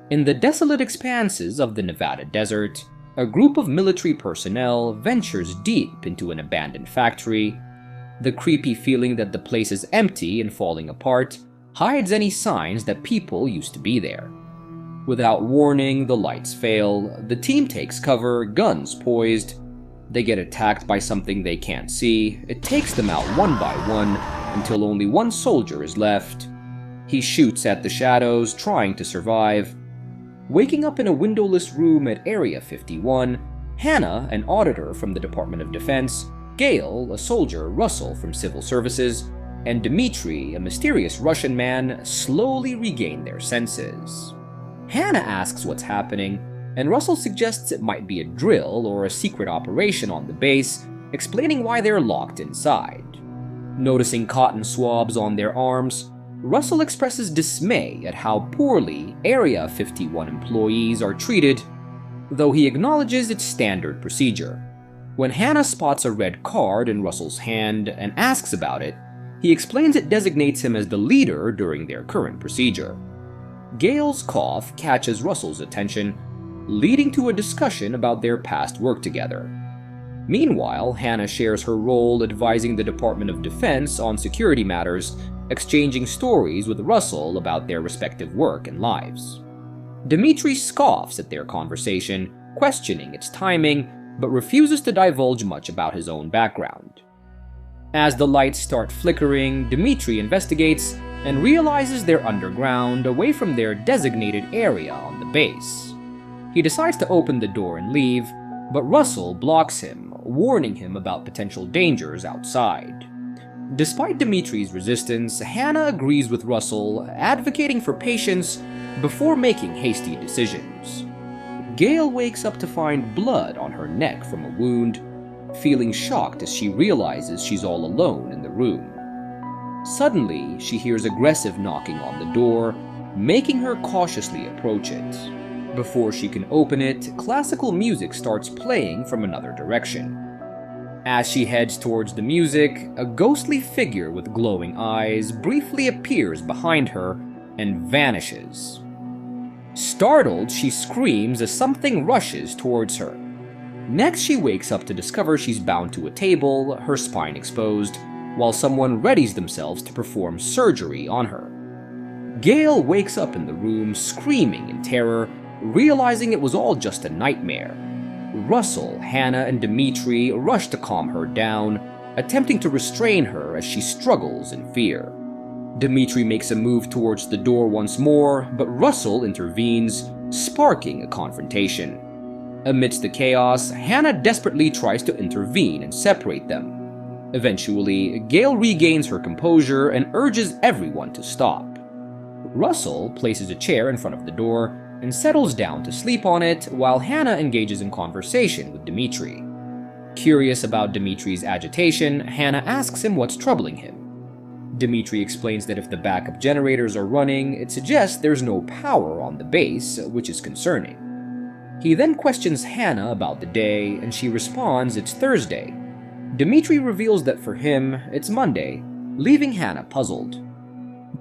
In the desolate expanses of the Nevada desert, a group of military personnel ventures deep into an abandoned factory. The creepy feeling that the place is empty and falling apart hides any signs that people used to be there. Without warning, the lights fail, the team takes cover, guns poised. They get attacked by something they can't see. It takes them out one by one until only one soldier is left. He shoots at the shadows, trying to survive. Waking up in a windowless room at Area 51, Hannah, an auditor from the Department of Defense, Gale, a soldier, Russell from Civil Services, and Dmitri, a mysterious Russian man, slowly regain their senses. Hannah asks what's happening, and Russell suggests it might be a drill or a secret operation on the base, explaining why they're locked inside. Noticing cotton swabs on their arms, Russell expresses dismay at how poorly Area 51 employees are treated, though he acknowledges its standard procedure. When Hannah spots a red card in Russell's hand and asks about it, he explains it designates him as the leader during their current procedure. Gale's cough catches Russell's attention, leading to a discussion about their past work together. Meanwhile, Hannah shares her role advising the Department of Defense on security matters, exchanging stories with Russell about their respective work and lives. Dmitri scoffs at their conversation, questioning its timing, but refuses to divulge much about his own background. As the lights start flickering, Dmitri investigates and realizes they're underground, away from their designated area on the base. He decides to open the door and leave, but Russell blocks him, warning him about potential dangers outside. Despite Dimitri's resistance, Hannah agrees with Russell, advocating for patience before making hasty decisions. Gale wakes up to find blood on her neck from a wound, feeling shocked as she realizes she's all alone in the room. Suddenly, she hears aggressive knocking on the door, making her cautiously approach it. Before she can open it, classical music starts playing from another direction. As she heads towards the music, a ghostly figure with glowing eyes briefly appears behind her and vanishes. Startled, she screams as something rushes towards her. Next, she wakes up to discover she's bound to a table, her spine exposed, while someone readies themselves to perform surgery on her. Gale wakes up in the room, screaming in terror, realizing it was all just a nightmare. Russell, Hannah, and Dmitri rush to calm her down, attempting to restrain her as she struggles in fear. Dmitri makes a move towards the door once more, but Russell intervenes, sparking a confrontation. Amidst the chaos, Hannah desperately tries to intervene and separate them. Eventually, Gale regains her composure and urges everyone to stop. Russell places a chair in front of the door and settles down to sleep on it while Hannah engages in conversation with Dmitri. Curious about Dimitri's agitation, Hannah asks him what's troubling him. Dmitri explains that if the backup generators are running, it suggests there's no power on the base, which is concerning. He then questions Hannah about the day, and she responds it's Thursday. Dmitri reveals that for him, it's Monday, leaving Hannah puzzled.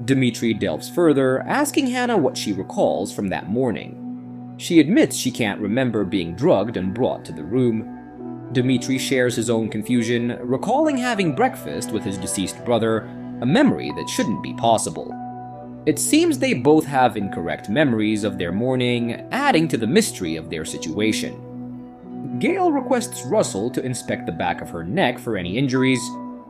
Dmitri delves further, asking Hannah what she recalls from that morning. She admits she can't remember being drugged and brought to the room. Dmitri shares his own confusion, recalling having breakfast with his deceased brother, a memory that shouldn't be possible. It seems they both have incorrect memories of their morning, adding to the mystery of their situation. Gale requests Russell to inspect the back of her neck for any injuries,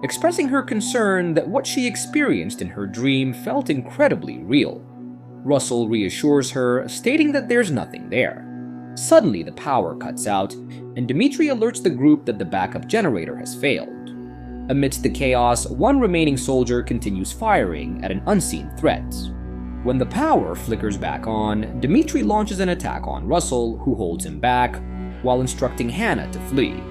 expressing her concern that what she experienced in her dream felt incredibly real. Russell reassures her, stating that there's nothing there. Suddenly, the power cuts out, and Dmitri alerts the group that the backup generator has failed. Amidst the chaos, one remaining soldier continues firing at an unseen threat. When the power flickers back on, Dmitri launches an attack on Russell, who holds him back, while instructing Hannah to flee.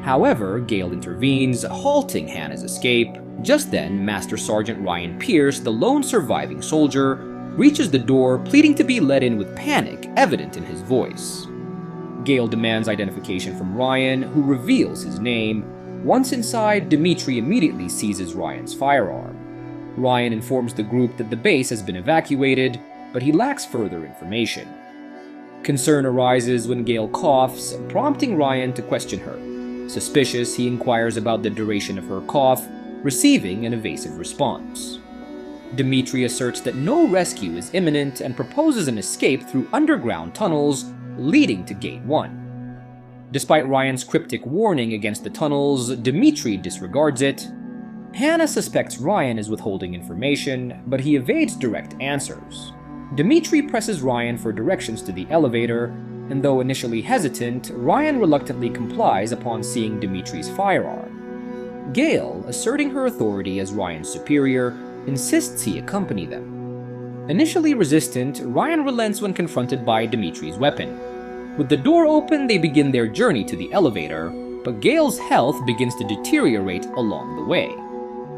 However, Gale intervenes, halting Hannah's escape. Just then, Master Sergeant Ryan Pierce, the lone surviving soldier, reaches the door, pleading to be let in with panic evident in his voice. Gale demands identification from Ryan, who reveals his name. Once inside, Dmitri immediately seizes Ryan's firearm. Ryan informs the group that the base has been evacuated, but he lacks further information. Concern arises when Gale coughs, prompting Ryan to question her. Suspicious, he inquires about the duration of her cough, receiving an evasive response. Dimitri asserts that no rescue is imminent and proposes an escape through underground tunnels leading to Gate 1. Despite Ryan's cryptic warning against the tunnels, Dimitri disregards it. Hannah suspects Ryan is withholding information, but he evades direct answers. Dimitri presses Ryan for directions to the elevator, and though initially hesitant, Ryan reluctantly complies upon seeing Dimitri's firearm. Gale, asserting her authority as Ryan's superior, insists he accompany them. Initially resistant, Ryan relents when confronted by Dimitri's weapon. With the door open, they begin their journey to the elevator, but Gale's health begins to deteriorate along the way.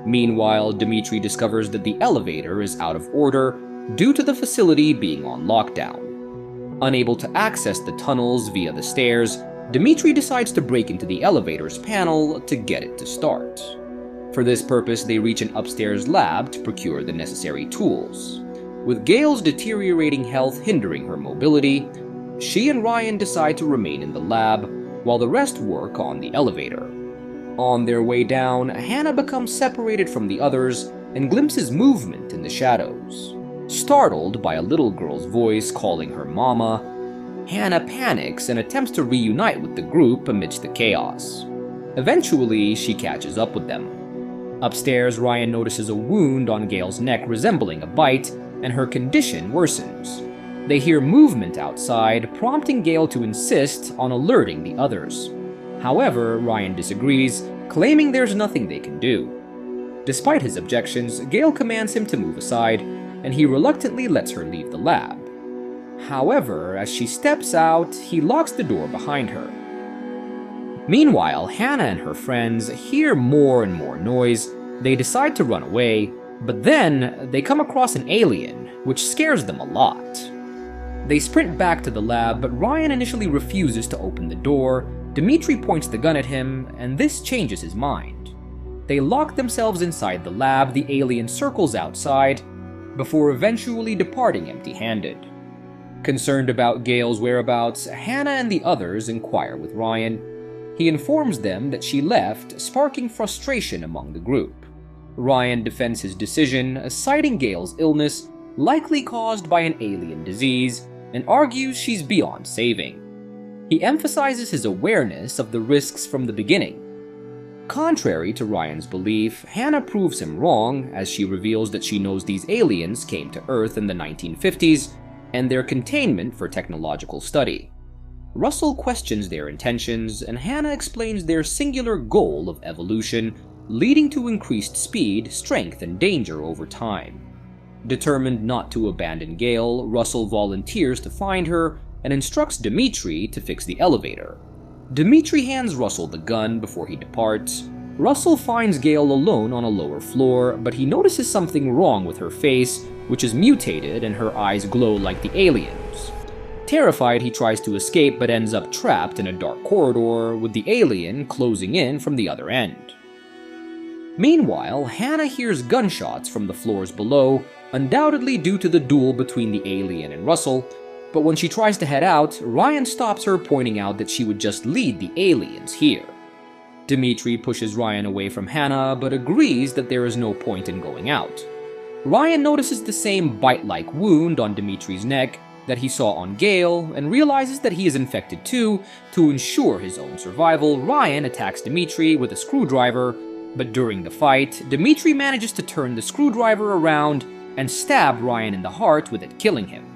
Meanwhile, Dimitri discovers that the elevator is out of order due to the facility being on lockdown. Unable to access the tunnels via the stairs, Dimitri decides to break into the elevator's panel to get it to start. For this purpose, they reach an upstairs lab to procure the necessary tools. With Gale's deteriorating health hindering her mobility, she and Ryan decide to remain in the lab, while the rest work on the elevator. On their way down, Hannah becomes separated from the others and glimpses movement in the shadows. Startled by a little girl's voice calling her mama, Hannah panics and attempts to reunite with the group amidst the chaos. Eventually, she catches up with them. Upstairs, Ryan notices a wound on Gale's neck resembling a bite, and her condition worsens. They hear movement outside, prompting Gale to insist on alerting the others. However, Ryan disagrees, claiming there's nothing they can do. Despite his objections, Gale commands him to move aside, and he reluctantly lets her leave the lab. However, as she steps out, he locks the door behind her. Meanwhile, Hannah and her friends hear more and more noise. They decide to run away, but then they come across an alien, which scares them a lot. They sprint back to the lab, but Ryan initially refuses to open the door. Dimitri points the gun at him, and this changes his mind. They lock themselves inside the lab. The alien circles outside, before eventually departing empty-handed. Concerned about Gale's whereabouts, Hannah and the others inquire with Ryan. He informs them that she left, sparking frustration among the group. Ryan defends his decision, citing Gale's illness, likely caused by an alien disease, and argues she's beyond saving. He emphasizes his awareness of the risks from the beginning. Contrary to Ryan's belief, Hannah proves him wrong, as she reveals that she knows these aliens came to Earth in the 1950s, and their containment for technological study. Russell questions their intentions, and Hannah explains their singular goal of evolution, leading to increased speed, strength, and danger over time. Determined not to abandon Gale, Russell volunteers to find her and instructs Dimitri to fix the elevator. Dimitri hands Russell the gun before he departs. Russell finds Gale alone on a lower floor, but he notices something wrong with her face, which is mutated and her eyes glow like the aliens. Terrified, he tries to escape but ends up trapped in a dark corridor, with the alien closing in from the other end. Meanwhile, Hannah hears gunshots from the floors below, undoubtedly due to the duel between the alien and Russell, but when she tries to head out, Ryan stops her, pointing out that she would just lead the aliens here. Dimitri pushes Ryan away from Hannah, but agrees that there is no point in going out. Ryan notices the same bite-like wound on Dimitri's neck that he saw on Gale, and realizes that he is infected too. To ensure his own survival, Ryan attacks Dimitri with a screwdriver, but during the fight, Dimitri manages to turn the screwdriver around and stab Ryan in the heart, with it killing him.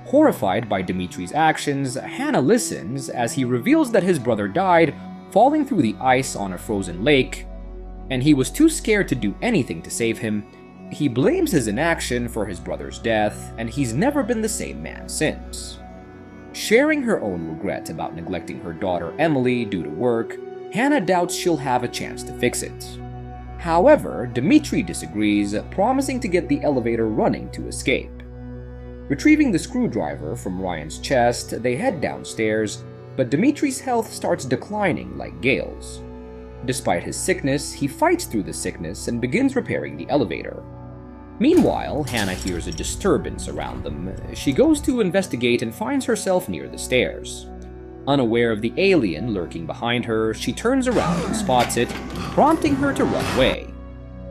Horrified by Dimitri's actions, Hannah listens as he reveals that his brother died falling through the ice on a frozen lake, and he was too scared to do anything to save him. He blames his inaction for his brother's death, and he's never been the same man since. Sharing her own regret about neglecting her daughter Emily due to work, Hannah doubts she'll have a chance to fix it. However, Dimitri disagrees, promising to get the elevator running to escape. Retrieving the screwdriver from Ryan's chest, they head downstairs, but Dimitri's health starts declining like Gale's. Despite his sickness, he fights through the sickness and begins repairing the elevator. Meanwhile, Hannah hears a disturbance around them. She goes to investigate and finds herself near the stairs. Unaware of the alien lurking behind her, she turns around and spots it, prompting her to run away.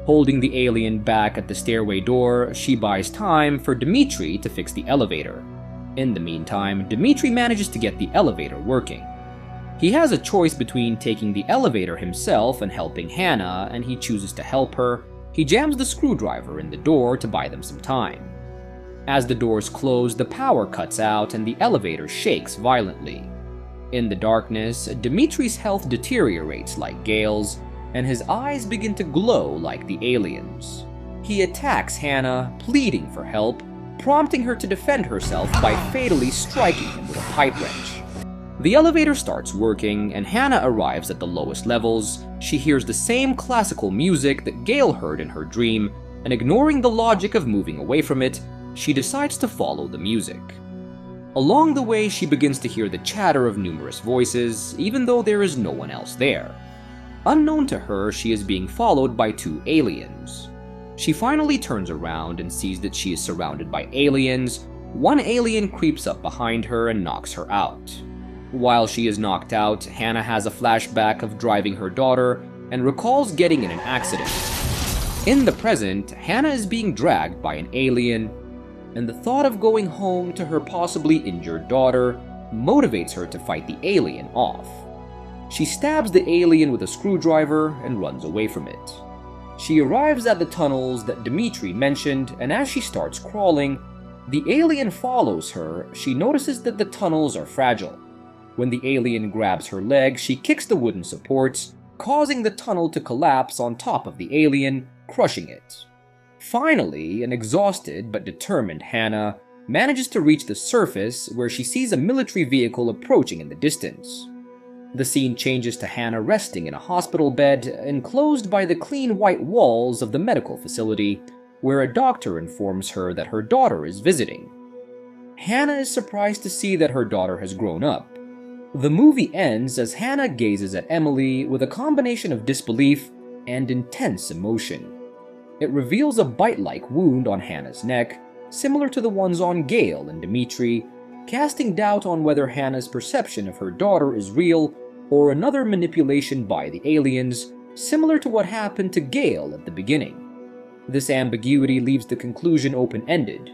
Holding the alien back at the stairway door, she buys time for Domicile to fix the elevator. In the meantime, Domicile manages to get the elevator working. He has a choice between taking the elevator himself and helping Hannah, and he chooses to help her. He jams the screwdriver in the door to buy them some time. As the doors close, the power cuts out and the elevator shakes violently. In the darkness, Dimitri's health deteriorates like Gale's, and his eyes begin to glow like the aliens. He attacks Hannah, pleading for help, prompting her to defend herself by fatally striking him with a pipe wrench. The elevator starts working, and Hannah arrives at the lowest levels. She hears the same classical music that Gale heard in her dream, and ignoring the logic of moving away from it, she decides to follow the music. Along the way, she begins to hear the chatter of numerous voices, even though there is no one else there. Unknown to her, she is being followed by 2 aliens. She finally turns around and sees that she is surrounded by aliens. One alien creeps up behind her and knocks her out. While she is knocked out, Hannah has a flashback of driving her daughter and recalls getting in an accident. In the present, Hannah is being dragged by an alien, and the thought of going home to her possibly injured daughter motivates her to fight the alien off. She stabs the alien with a screwdriver and runs away from it. She arrives at the tunnels that Dimitri mentioned, and as she starts crawling, the alien follows her. She notices that the tunnels are fragile. When the alien grabs her leg, she kicks the wooden supports, causing the tunnel to collapse on top of the alien, crushing it. Finally, an exhausted but determined Hannah manages to reach the surface, where she sees a military vehicle approaching in the distance. The scene changes to Hannah resting in a hospital bed, enclosed by the clean white walls of the medical facility, where a doctor informs her that her daughter is visiting. Hannah is surprised to see that her daughter has grown up. The movie ends as Hannah gazes at Emily with a combination of disbelief and intense emotion. It reveals a bite-like wound on Hannah's neck, similar to the ones on Gale and Dimitri, casting doubt on whether Hannah's perception of her daughter is real or another manipulation by the aliens, similar to what happened to Gale at the beginning. This ambiguity leaves the conclusion open-ended.